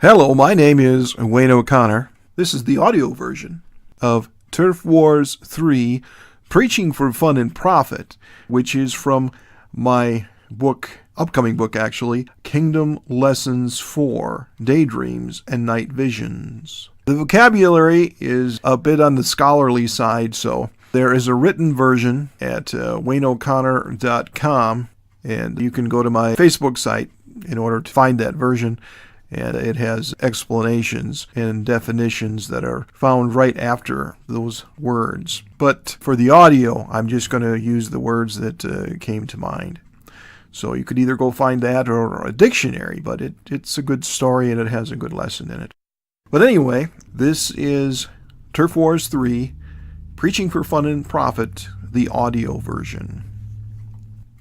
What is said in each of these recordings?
Hello, my name is Wayne O'Connor. This is the audio version of Turf Wars 3, Preaching for Fun and Profit, which is from my upcoming book actually, Kingdom Lessons 4, Daydreams and Night Visions. The vocabulary is a bit on the scholarly side, so there is a written version at wayneoconnor.com, and you can go to my Facebook site in order to find that version. And it has explanations and definitions that are found right after those words. But for the audio, I'm just going to use the words that came to mind. So you could either go find that or a dictionary, but it's a good story and it has a good lesson in it. But anyway, this is Turf Wars 3, Preaching for Fun and Profit, the audio version.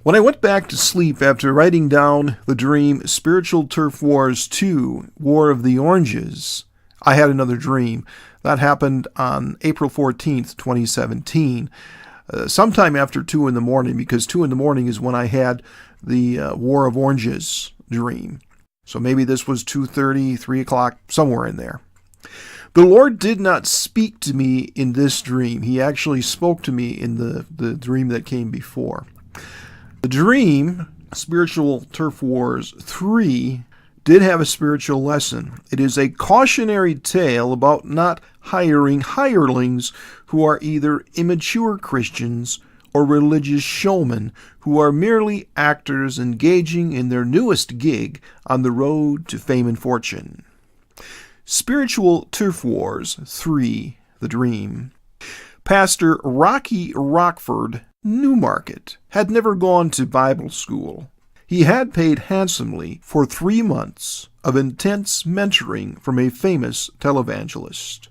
When I went back to sleep after writing down the dream Spiritual Turf Wars 2, War of the Oranges, I had another dream. That happened on April 14th, 2017, sometime after 2 in the morning, because 2 in the morning is when I had the War of Oranges dream. So maybe this was 2:30, 3 o'clock, somewhere in there. The Lord did not speak to me in this dream. He actually spoke to me in the dream that came before. The dream, Spiritual Turf Wars 3, did have a spiritual lesson. It is a cautionary tale about not hiring hirelings who are either immature Christians or religious showmen who are merely actors engaging in their newest gig on the road to fame and fortune. Spiritual Turf Wars 3, The Dream. Pastor Rocky Rockford, Newmarket, had never gone to Bible school. He had paid handsomely for 3 months of intense mentoring from a famous televangelist.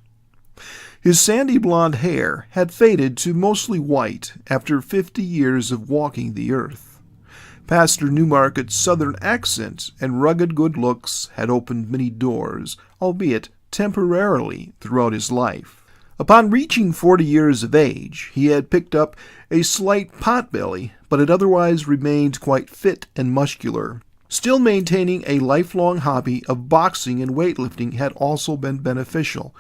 His sandy blonde hair had faded to mostly white after 50 years of walking the earth. Pastor Newmarket's southern accent and rugged good looks had opened many doors, albeit temporarily, throughout his life. Upon reaching 40 years of age, he had picked up a slight potbelly, but had otherwise remained quite fit and muscular. Still maintaining a lifelong hobby of boxing and weightlifting had also been beneficial.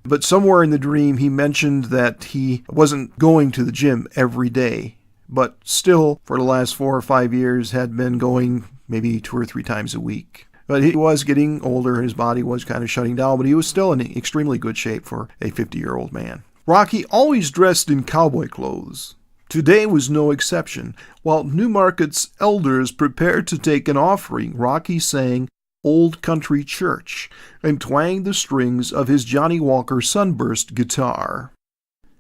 But somewhere in the dream he mentioned that he wasn't going to the gym every day, but still, for the last 4 or 5 years, had been going maybe 2 or 3 times a week. But he was getting older, his body was kind of shutting down, but he was still in extremely good shape for a 50-year-old man. Rocky always dressed in cowboy clothes. Today was no exception. While Newmarket's elders prepared to take an offering, Rocky sang Old Country Church and twanged the strings of his Johnny Walker Sunburst guitar.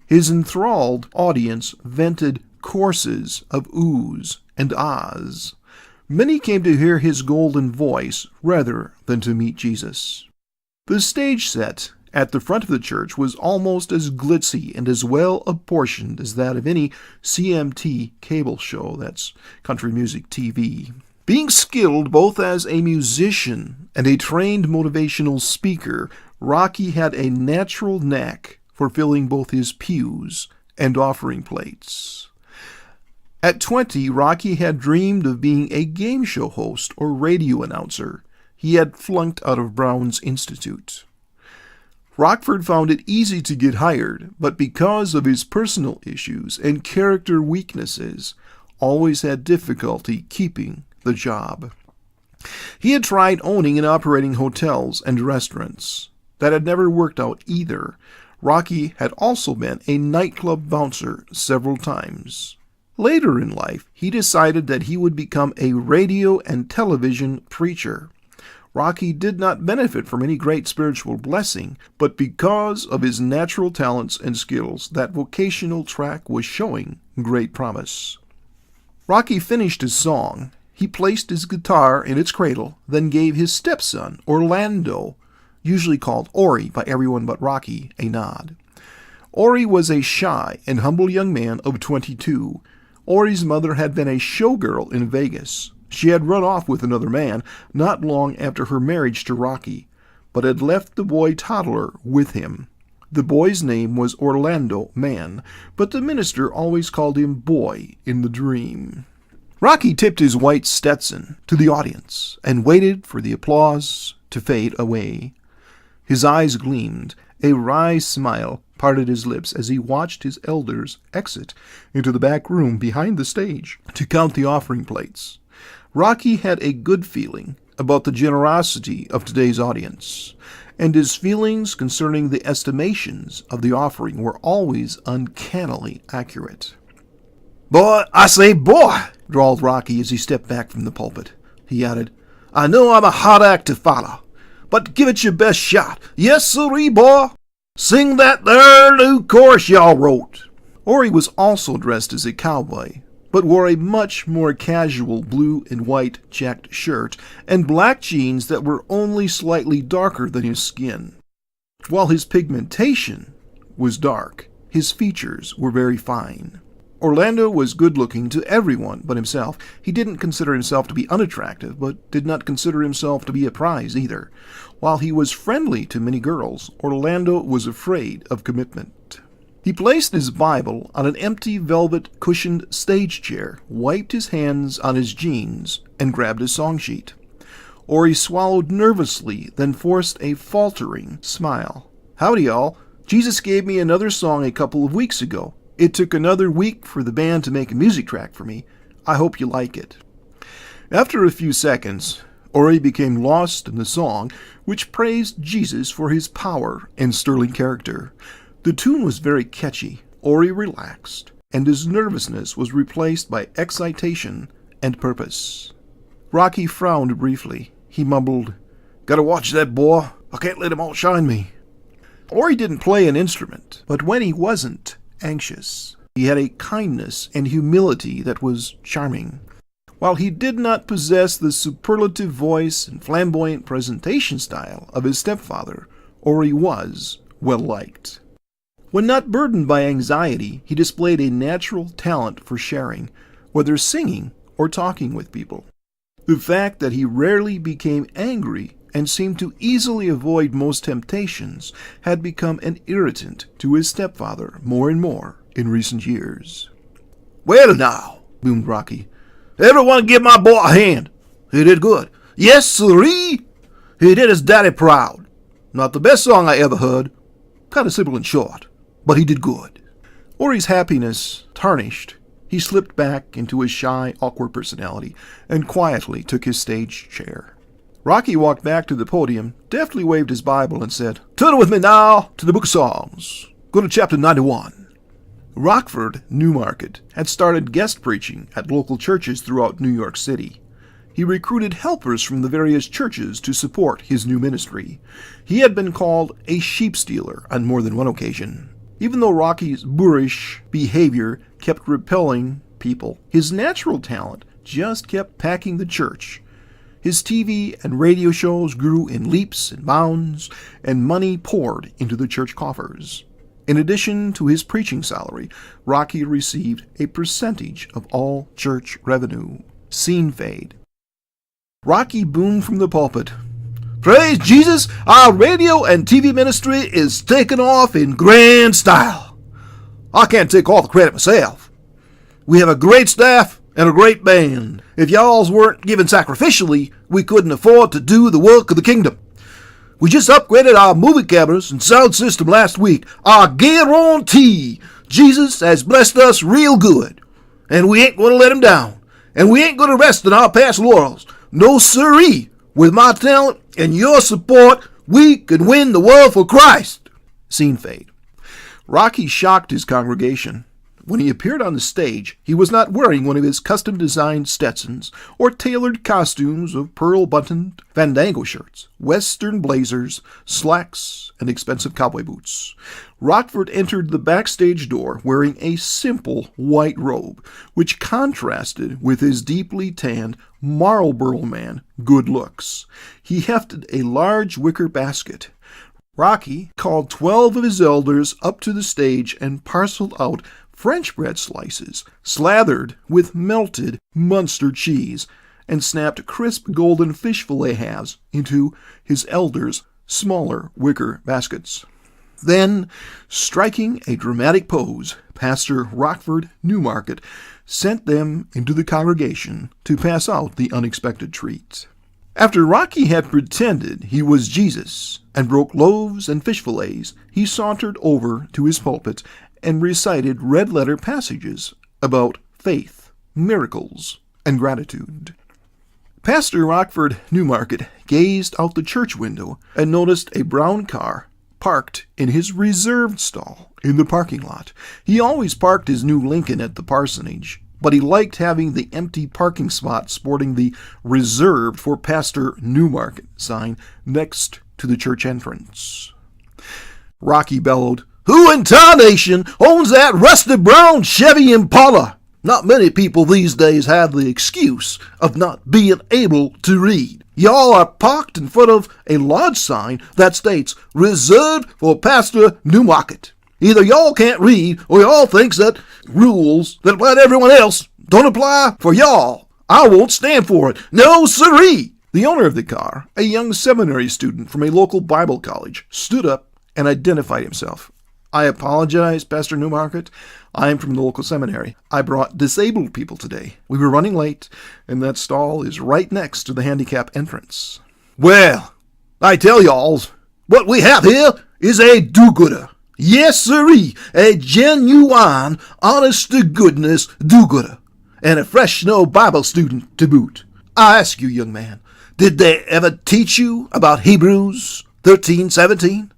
His enthralled audience vented courses of oohs and ahs. Many came to hear his golden voice rather than to meet Jesus. The stage set at the front of the church was almost as glitzy and as well apportioned as that of any CMT cable show, that's Country Music TV. Being skilled both as a musician and a trained motivational speaker, Rocky had a natural knack for filling both his pews and offering plates. At 20, Rocky had dreamed of being a game show host or radio announcer. He had flunked out of Brown's Institute. Rockford found it easy to get hired, but because of his personal issues and character weaknesses, always had difficulty keeping the job. He had tried owning and operating hotels and restaurants. That had never worked out either. Rocky had also been a nightclub bouncer several times. Later in life, he decided that he would become a radio and television preacher. Rocky did not benefit from any great spiritual blessing, but because of his natural talents and skills, that vocational track was showing great promise. Rocky finished his song. He placed his guitar in its cradle, then gave his stepson, Orlando, usually called Ori by everyone but Rocky, a nod. Ori was a shy and humble young man of 22. Ori's mother had been a showgirl in Vegas. She had run off with another man not long after her marriage to Rocky, but had left the boy toddler with him. The boy's name was Orlando Mann, but the minister always called him Boy in the dream. Rocky tipped his white Stetson to the audience and waited for the applause to fade away. His eyes gleamed. A wry smile parted his lips as he watched his elders exit into the back room behind the stage to count the offering plates. Rocky had a good feeling about the generosity of today's audience, and his feelings concerning the estimations of the offering were always uncannily accurate. "Boy, I say boy," drawled Rocky as he stepped back from the pulpit. He added, "I know I'm a hard act to follow, but give it your best shot. Yes, sirree, boy. Sing that there new chorus y'all wrote." Ori was also dressed as a cowboy, but wore a much more casual blue and white checked shirt and black jeans that were only slightly darker than his skin. While his pigmentation was dark, his features were very fine. Orlando was good-looking to everyone but himself. He didn't consider himself to be unattractive, but did not consider himself to be a prize either. While he was friendly to many girls, Orlando was afraid of commitment. He placed his Bible on an empty velvet-cushioned stage chair, wiped his hands on his jeans, and grabbed his song sheet. Ori swallowed nervously, then forced a faltering smile. "Howdy, y'all. Jesus gave me another song a couple of weeks ago. It took another week for the band to make a music track for me. I hope you like it." After a few seconds, Ori became lost in the song, which praised Jesus for his power and sterling character. The tune was very catchy. Ori relaxed, and his nervousness was replaced by excitation and purpose. Rocky frowned briefly. He mumbled, "Gotta watch that boy. I can't let him outshine me." Ori didn't play an instrument, but when he wasn't anxious, he had a kindness and humility that was charming. While he did not possess the superlative voice and flamboyant presentation style of his stepfather, Ori was well-liked. When not burdened by anxiety, he displayed a natural talent for sharing, whether singing or talking with people. The fact that he rarely became angry and seemed to easily avoid most temptations had become an irritant to his stepfather more and more in recent years. "Well now," boomed Rocky, "everyone give my boy a hand. He did good. Yes, sirree. He did his daddy proud. Not the best song I ever heard. Kind of simple and short, but he did good." Ori's happiness tarnished. He slipped back into his shy, awkward personality and quietly took his stage chair. Rocky walked back to the podium, deftly waved his Bible, and said, "Turn with me now to the book of Psalms. Go to chapter 91. Rockford, Newmarket, had started guest preaching at local churches throughout New York City. He recruited helpers from the various churches to support his new ministry. He had been called a sheep stealer on more than one occasion. Even though Rocky's boorish behavior kept repelling people, his natural talent just kept packing the church. His TV and radio shows grew in leaps and bounds, and money poured into the church coffers. In addition to his preaching salary, Rocky received a percentage of all church revenue. Scene fade. Rocky boomed from the pulpit, "Praise Jesus, our radio and TV ministry is taking off in grand style. I can't take all the credit myself. We have a great staff and a great band. If y'alls weren't given sacrificially, we couldn't afford to do the work of the kingdom. We just upgraded our movie cameras and sound system last week. I guarantee Jesus has blessed us real good, and we ain't going to let him down, and we ain't going to rest in our past laurels. No sirree. With my talent and your support, we could win the world for Christ." Scene fade. Rocky shocked his congregation. When he appeared on the stage, he was not wearing one of his custom-designed Stetsons or tailored costumes of pearl-buttoned Fandango shirts, Western blazers, slacks, and expensive cowboy boots. Rockford entered the backstage door wearing a simple white robe, which contrasted with his deeply tanned Marlboro man good looks. He hefted a large wicker basket. Rocky called 12 of his elders up to the stage and parceled out French bread slices slathered with melted Munster cheese, and snapped crisp golden fish fillet halves into his elders' smaller wicker baskets. Then, striking a dramatic pose, Pastor Rockford Newmarket sent them into the congregation to pass out the unexpected treat. After Rocky had pretended he was Jesus and broke loaves and fish fillets, he sauntered over to his pulpit and recited red-letter passages about faith, miracles, and gratitude. Pastor Rockford Newmarket gazed out the church window and noticed a brown car parked in his reserved stall in the parking lot. He always parked his new Lincoln at the parsonage, but he liked having the empty parking spot sporting the "Reserved for Pastor Newmarket" sign next to the church entrance. Rocky bellowed, "Who in tarnation owns that rusty brown Chevy Impala? Not many people these days have the excuse of not being able to read. Y'all are parked in front of a large sign that states, 'Reserved for Pastor Newmarket.' Either y'all can't read or y'all thinks that rules that apply to everyone else don't apply for y'all. I won't stand for it. No siree." The owner of the car, a young seminary student from a local Bible college, stood up and identified himself. "I apologize, Pastor Newmarket. I am from the local seminary. I brought disabled people today. We were running late, and that stall is right next to the handicap entrance." "Well, I tell y'alls, what we have here is a do-gooder. Yes, siree, a genuine, honest-to-goodness do-gooder, and a fresh-snow Bible student to boot. I ask you, young man, did they ever teach you about Hebrews 13:17?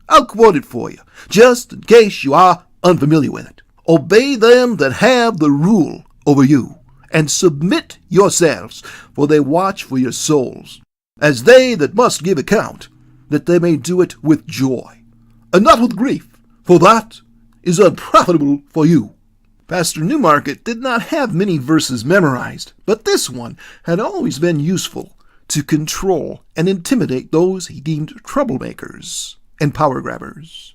I'll quote it for you, just in case you are unfamiliar with it. 'Obey them that have the rule over you, and submit yourselves, for they watch for your souls, as they that must give account, that they may do it with joy, and not with grief, for that is unprofitable for you.'" Pastor Newmarket did not have many verses memorized, but this one had always been useful to control and intimidate those he deemed troublemakers and power grabbers.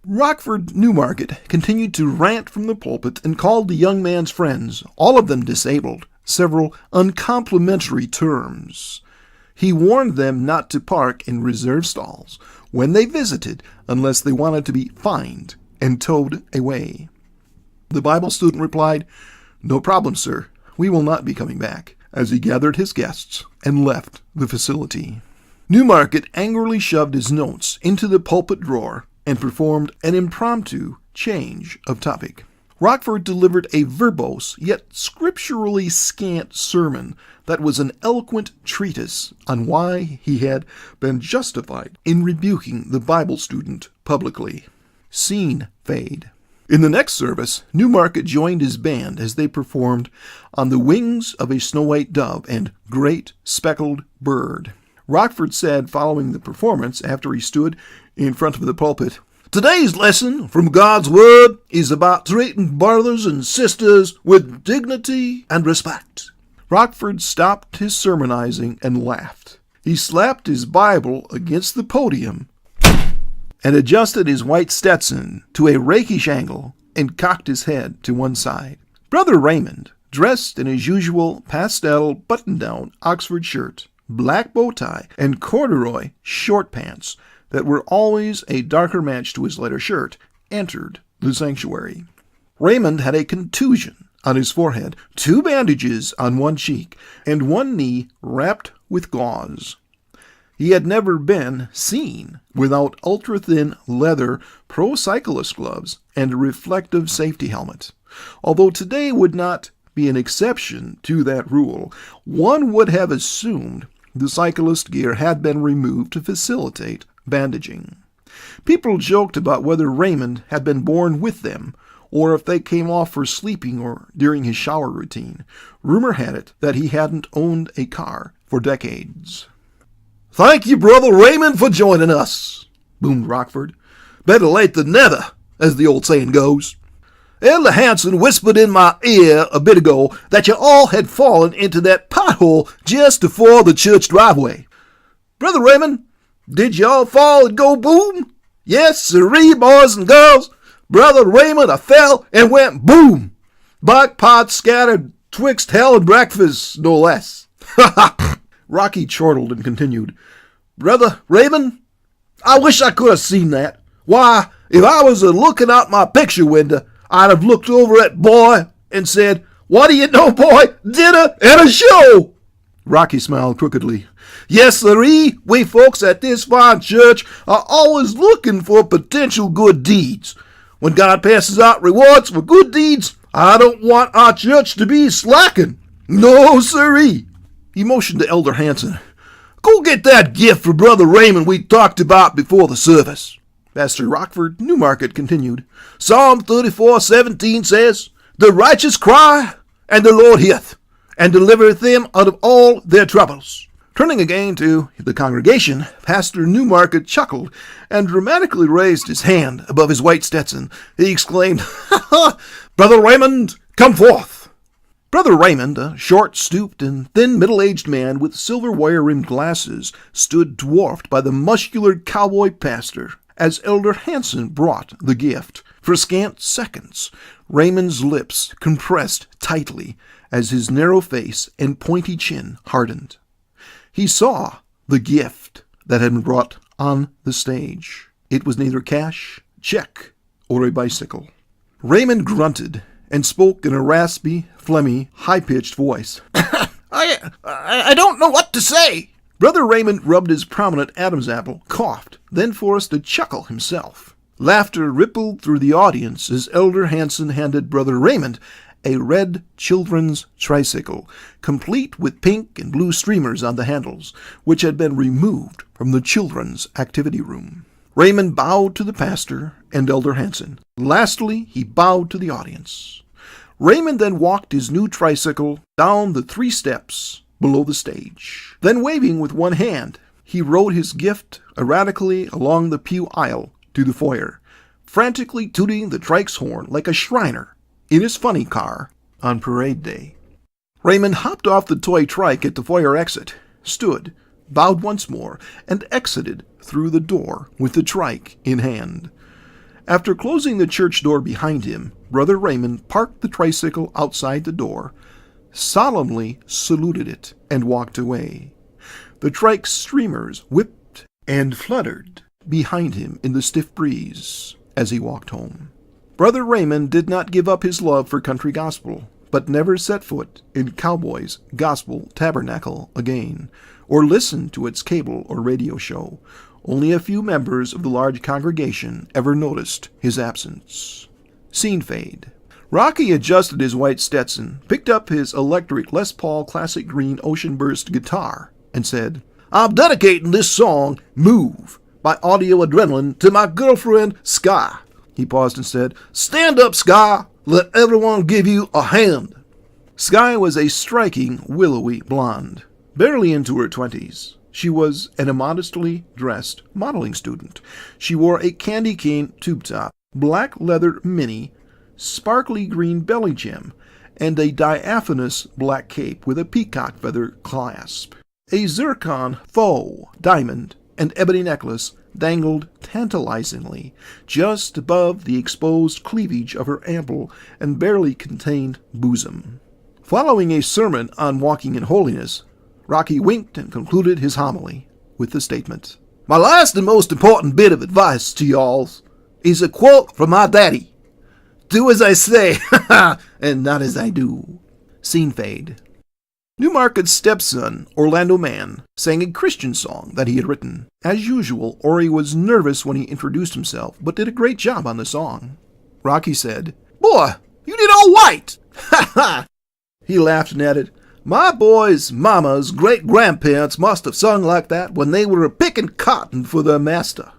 Rockford Newmarket continued to rant from the pulpit and called the young man's friends, all of them disabled, several uncomplimentary terms. He warned them not to park in reserved stalls when they visited unless they wanted to be fined and towed away. The Bible student replied, "No problem, sir. We will not be coming back," as he gathered his guests and left the facility. Newmarket angrily shoved his notes into the pulpit drawer and performed an impromptu change of topic. Rockford delivered a verbose yet scripturally scant sermon that was an eloquent treatise on why he had been justified in rebuking the Bible student publicly. Scene fade. In the next service, Newmarket joined his band as they performed "On the Wings of a Snow-White Dove" and "Great Speckled Bird." Rockford said following the performance, after he stood in front of the pulpit, "Today's lesson from God's Word is about treating brothers and sisters with dignity and respect." Rockford stopped his sermonizing and laughed. He slapped his Bible against the podium and adjusted his white Stetson to a rakish angle and cocked his head to one side. Brother Raymond, dressed in his usual pastel button-down Oxford shirt, black bow tie, and corduroy short pants that were always a darker match to his lighter shirt, entered the sanctuary. Raymond had a contusion on his forehead, 2 bandages on one cheek, and one knee wrapped with gauze. He had never been seen without ultra-thin leather pro-cyclist gloves and a reflective safety helmet. Although today would not be an exception to that rule, one would have assumed the cyclist gear had been removed to facilitate bandaging. People joked about whether Raymond had been born with them, or if they came off for sleeping or during his shower routine. Rumor had it that he hadn't owned a car for decades. "Thank you, Brother Raymond, for joining us," boomed Rockford. "Better late than never, as the old saying goes. Elder Hanson whispered in my ear a bit ago that you all had fallen into that pothole just before the church driveway. Brother Raymond, did you all fall and go boom? Yes, sirree, boys and girls. Brother Raymond, I fell and went boom. Bark pots scattered twixt hell and breakfast, no less." Rocky chortled and continued, "Brother Raymond, I wish I could have seen that. Why, if I was looking out my picture window, I'd have looked over at boy and said, 'What do you know, boy? Dinner and a show!'" Rocky smiled crookedly. Yes, sirree, we folks at this fine church are always looking for potential good deeds. When God passes out rewards for good deeds, I don't want our church to be slacking. No, sirree. He motioned to Elder Hanson. Go get that gift for Brother Raymond we talked about before the service. Pastor Rockford, Newmarket, continued. Psalm 34:17 says, The righteous cry, and the Lord heareth, and delivereth them out of all their troubles. Turning again to the congregation, Pastor Newmarket chuckled and dramatically raised his hand above his white Stetson. He exclaimed, Ha ha! Brother Raymond, come forth! Brother Raymond, a short, stooped, and thin middle-aged man with silver wire-rimmed glasses, stood dwarfed by the muscular cowboy pastor as Elder Hanson brought the gift. For scant seconds, Raymond's lips compressed tightly as his narrow face and pointy chin hardened. He saw the gift that had been brought on the stage. It was neither cash, check, or a bicycle. Raymond grunted and spoke in a raspy, phlegmy, high-pitched voice. I don't know what to say. Brother Raymond rubbed his prominent Adam's apple, coughed, then forced a chuckle himself. Laughter rippled through the audience as Elder Hanson handed Brother Raymond a red children's tricycle, complete with pink and blue streamers on the handles, which had been removed from the children's activity room. Raymond bowed to the pastor and Elder Hanson. Lastly, he bowed to the audience. Raymond then walked his new tricycle down the 3 steps below the stage. Then, waving with one hand, he rode his gift erratically along the pew aisle to the foyer, frantically tooting the trike's horn like a Shriner in his funny car on parade day. Raymond hopped off the toy trike at the foyer exit, stood, bowed once more, and exited through the door with the trike in hand. After closing the church door behind him, Brother Raymond parked the tricycle outside the door, solemnly saluted it, and walked away. The trike's streamers whipped and fluttered behind him in the stiff breeze as he walked home. Brother Raymond did not give up his love for country gospel, but never set foot in Cowboy's gospel tabernacle again, or listened to its cable or radio show. Only a few members of the large congregation ever noticed his absence. Scene fade. Rocky adjusted his white Stetson, picked up his electric Les Paul Classic Green Ocean Burst guitar, and said, I'm dedicating this song, Move, by Audio Adrenaline, to my girlfriend, Sky. He paused and said, Stand up, Sky. Let everyone give you a hand. Sky was a striking, willowy blonde, barely into her 20s. She was an immodestly dressed modeling student. She wore a candy cane tube top, black leather mini, sparkly green belly gem, and a diaphanous black cape with a peacock feather clasp. A zircon faux diamond and ebony necklace dangled tantalizingly just above the exposed cleavage of her ample and barely contained bosom. Following a sermon on walking in holiness, Rocky winked and concluded his homily with the statement, My last and most important bit of advice to y'all is a quote from my daddy. Do as I say, and not as I do. Scene fade. Newmarket's stepson, Orlando Mann, sang a Christian song that he had written. As usual, Ori was nervous when he introduced himself, but did a great job on the song. Rocky said, Boy, you did all right! Ha ha! He laughed and added, My boy's mama's great-grandparents must have sung like that when they were picking cotton for their master.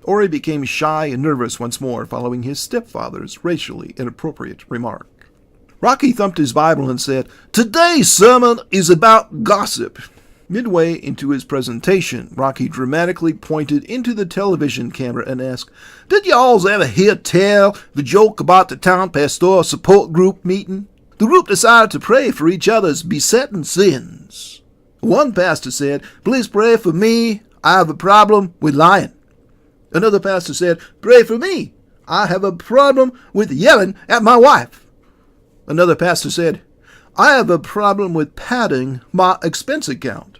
Ori became shy and nervous once more following his stepfather's racially inappropriate remark. Rocky thumped his Bible and said, Today's sermon is about gossip. Midway into his presentation, Rocky dramatically pointed into the television camera and asked, Did y'alls ever hear tell the joke about the town pastoral support group meeting? The group decided to pray for each other's besetting sins. One pastor said, Please pray for me. I have a problem with lying. Another pastor said, Pray for me. I have a problem with yelling at my wife. Another pastor said, I have a problem with padding my expense account.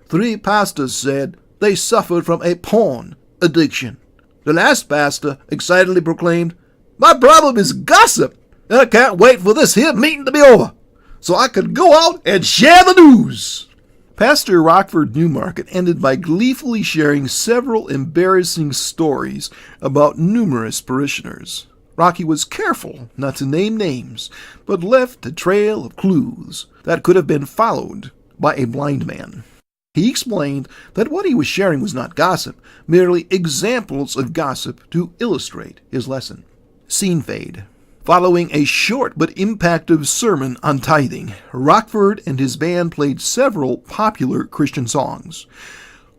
3 pastors said they suffered from a porn addiction. The last pastor excitedly proclaimed, My problem is gossip, and I can't wait for this here meeting to be over, so I can go out and share the news. Pastor Rockford Newmarket ended by gleefully sharing several embarrassing stories about numerous parishioners. Rocky was careful not to name names, but left a trail of clues that could have been followed by a blind man. He explained that what he was sharing was not gossip, merely examples of gossip to illustrate his lesson. Scene fade. Following a short but impactful sermon on tithing, Rockford and his band played several popular Christian songs.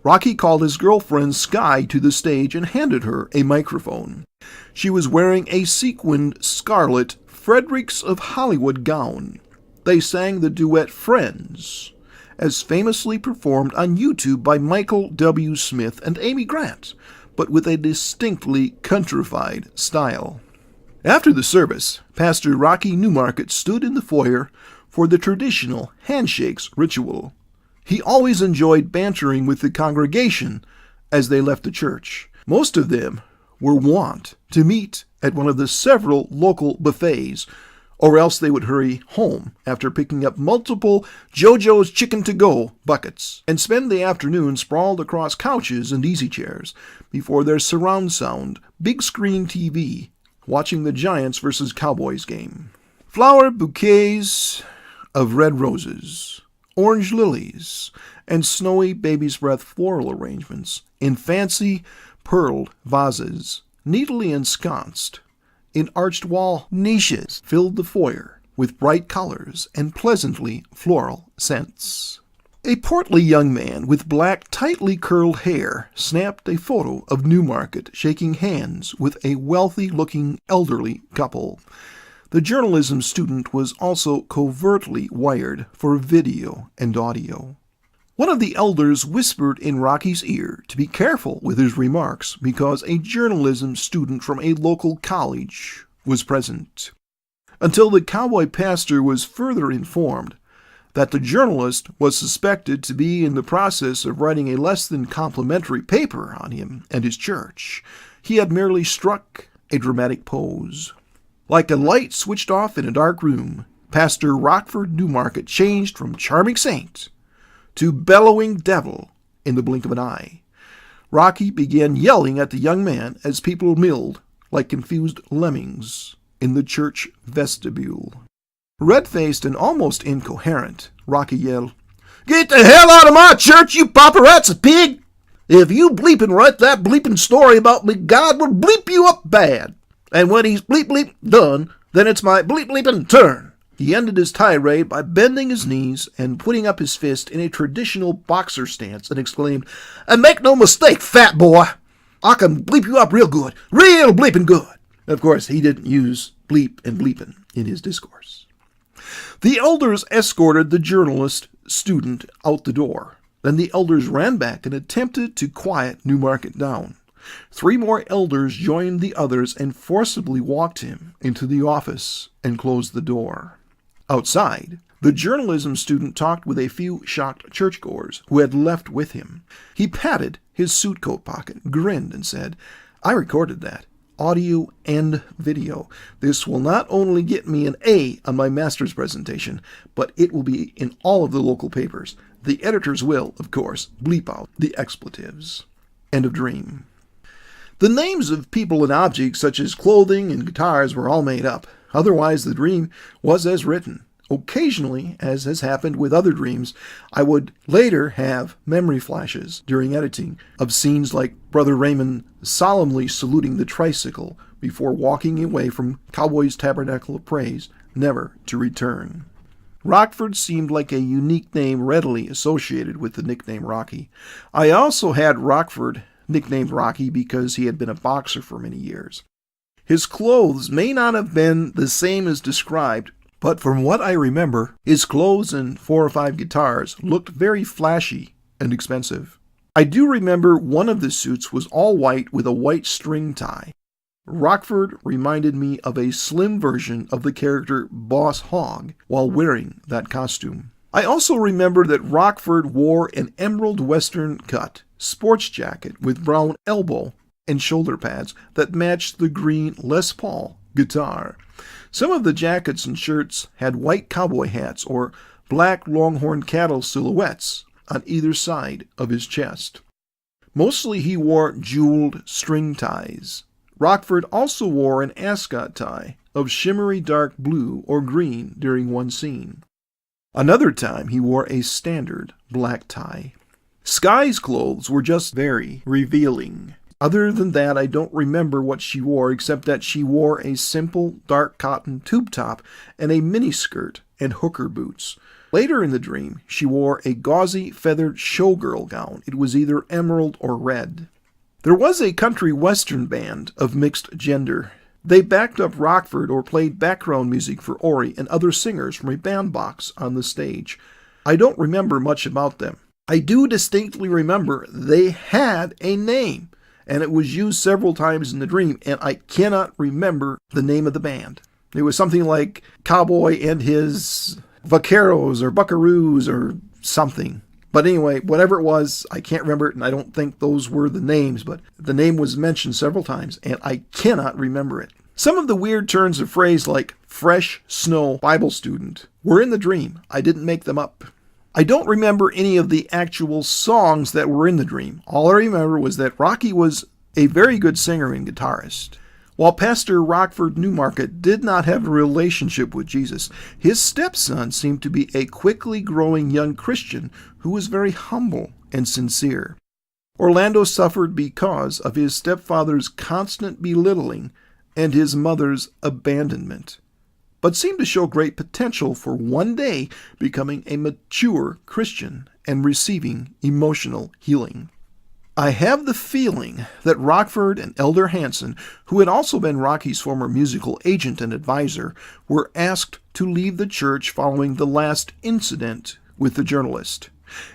Rocky called his girlfriend Sky to the stage and handed her a microphone. She was wearing a sequined scarlet Fredericks of Hollywood gown. They sang the duet Friends, as famously performed on YouTube by Michael W. Smith and Amy Grant, but with a distinctly countrified style. After the service, Pastor Rocky Newmarket stood in the foyer for the traditional handshakes ritual. He always enjoyed bantering with the congregation as they left the church. Most of them were wont to meet at one of the several local buffets, or else they would hurry home after picking up multiple JoJo's Chicken to Go buckets and spend the afternoon sprawled across couches and easy chairs before their surround sound big screen TV, watching the Giants versus Cowboys game. Flower bouquets of red roses, orange lilies, and snowy baby's breath floral arrangements in fancy pearled vases, neatly ensconced in arched wall niches, filled the foyer with bright colors and pleasantly floral scents. A portly young man with black, tightly curled hair snapped a photo of Newmarket shaking hands with a wealthy-looking elderly couple. The journalism student was also covertly wired for video and audio. One of the elders whispered in Rocky's ear to be careful with his remarks because a journalism student from a local college was present. Until the cowboy pastor was further informed that the journalist was suspected to be in the process of writing a less than complimentary paper on him and his church, he had merely struck a dramatic pose. Like a light switched off in a dark room, Pastor Rockford Newmarket changed from charming saint to bellowing devil in the blink of an eye. Rocky began yelling at the young man as people milled like confused lemmings in the church vestibule. Red-faced and almost incoherent, Rocky yelled, "Get the hell out of my church, you paparazzi pig! If you bleeping write that bleeping story about me, God will bleep you up bad. And when he's bleep done, then it's my bleeping turn." He ended his tirade by bending his knees and putting up his fist in a traditional boxer stance and exclaimed, "And make no mistake, fat boy, I can bleep you up real good, real bleeping good." Of course, he didn't use bleep and bleeping in his discourse. The elders escorted the journalist student out the door. Then the elders ran back and attempted to quiet Newmarket down. 3 more elders joined the others and forcibly walked him into the office and closed the door. Outside, the journalism student talked with a few shocked churchgoers who had left with him. He patted his suit coat pocket, grinned, and said, "I recorded that. Audio and video. This will not only get me an A on my master's presentation, but it will be in all of the local papers. The editors will, of course, bleep out the expletives." End of dream. The names of people and objects such as clothing and guitars were all made up. Otherwise, the dream was as written. Occasionally, as has happened with other dreams, I would later have memory flashes during editing of scenes like Brother Raymond solemnly saluting the tricycle before walking away from Cowboy's Tabernacle of Praise, never to return. Rockford seemed like a unique name readily associated with the nickname Rocky. I also had Rockford nicknamed Rocky because he had been a boxer for many years. His clothes may not have been the same as described, but from what I remember, his clothes and 4 or 5 guitars looked very flashy and expensive. I do remember one of the suits was all white with a white string tie. Rockford reminded me of a slim version of the character Boss Hogg while wearing that costume. I also remember that Rockford wore an emerald western cut sports jacket with brown elbow and shoulder pads that matched the green Les Paul guitar. Some of the jackets and shirts had white cowboy hats or black longhorn cattle silhouettes on either side of his chest. Mostly he wore jeweled string ties. Rockford also wore an ascot tie of shimmery dark blue or green during one scene. Another time he wore a standard black tie. Skye's clothes were just very revealing. Other than that, I don't remember what she wore, except that she wore a simple dark cotton tube top and a miniskirt and hooker boots. Later in the dream, she wore a gauzy feathered showgirl gown. It was either emerald or red. There was a country western band of mixed gender. They backed up Rockford or played background music for Ori and other singers from a bandbox on the stage. I don't remember much about them. I do distinctly remember they had a name, and it was used several times in the dream, and I cannot remember the name of the band. It was something like Cowboy and his Vaqueros or Buckaroos or something. But anyway, whatever it was, I can't remember it, and I don't think those were the names, but the name was mentioned several times, and I cannot remember it. Some of the weird turns of phrase like fresh snow Bible student were in the dream. I didn't make them up. I don't remember any of the actual songs that were in the dream. All I remember was that Rocky was a very good singer and guitarist. While Pastor Rockford Newmarket did not have a relationship with Jesus, his stepson seemed to be a quickly growing young Christian who was very humble and sincere. Orlando suffered because of his stepfather's constant belittling and his mother's abandonment, but seemed to show great potential for one day becoming a mature Christian and receiving emotional healing. I have the feeling that Rockford and Elder Hansen, who had also been Rocky's former musical agent and advisor, were asked to leave the church following the last incident with the journalist.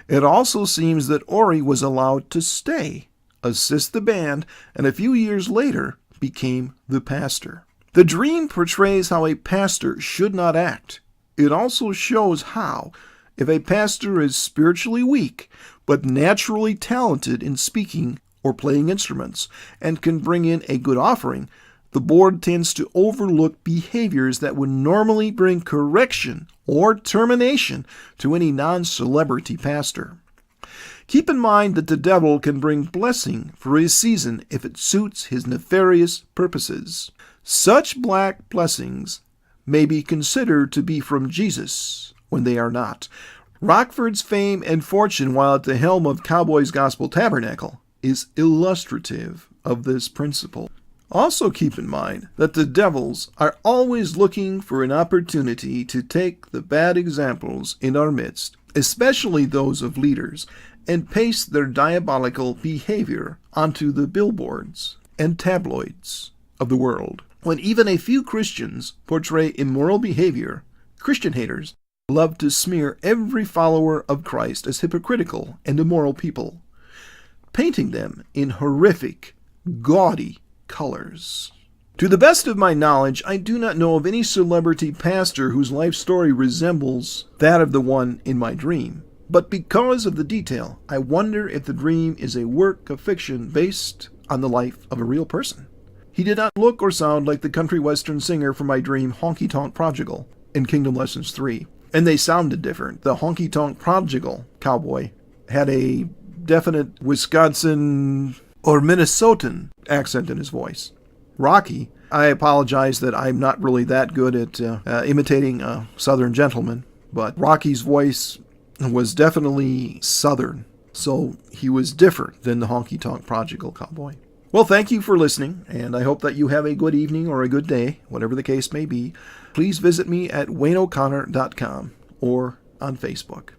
It also seems that Ori was allowed to stay, assist the band, and a few years later became the pastor. The dream portrays how a pastor should not act. It also shows how, if a pastor is spiritually weak, but naturally talented in speaking or playing instruments, and can bring in a good offering, the board tends to overlook behaviors that would normally bring correction or termination to any non-celebrity pastor. Keep in mind that the devil can bring blessing for a season if it suits his nefarious purposes. Such black blessings may be considered to be from Jesus when they are not. Rockford's fame and fortune while at the helm of Cowboy's Gospel Tabernacle is illustrative of this principle. Also keep in mind that the devils are always looking for an opportunity to take the bad examples in our midst, especially those of leaders, and paste their diabolical behavior onto the billboards and tabloids of the world. When even a few Christians portray immoral behavior, Christian haters love to smear every follower of Christ as hypocritical and immoral people, painting them in horrific, gaudy colors. To the best of my knowledge, I do not know of any celebrity pastor whose life story resembles that of the one in my dream. But because of the detail, I wonder if the dream is a work of fiction based on the life of a real person. He did not look or sound like the country western singer from my dream Honky Tonk Prodigal in Kingdom Lessons 3. And they sounded different. The Honky Tonk Prodigal cowboy had a definite Wisconsin or Minnesotan accent in his voice. Rocky, I apologize that I'm not really that good at imitating a Southern gentleman, but Rocky's voice was definitely Southern, so he was different than the Honky Tonk Prodigal cowboy. Well, thank you for listening, and I hope that you have a good evening or a good day, whatever the case may be. Please visit me at wayneoconnor.com or on Facebook.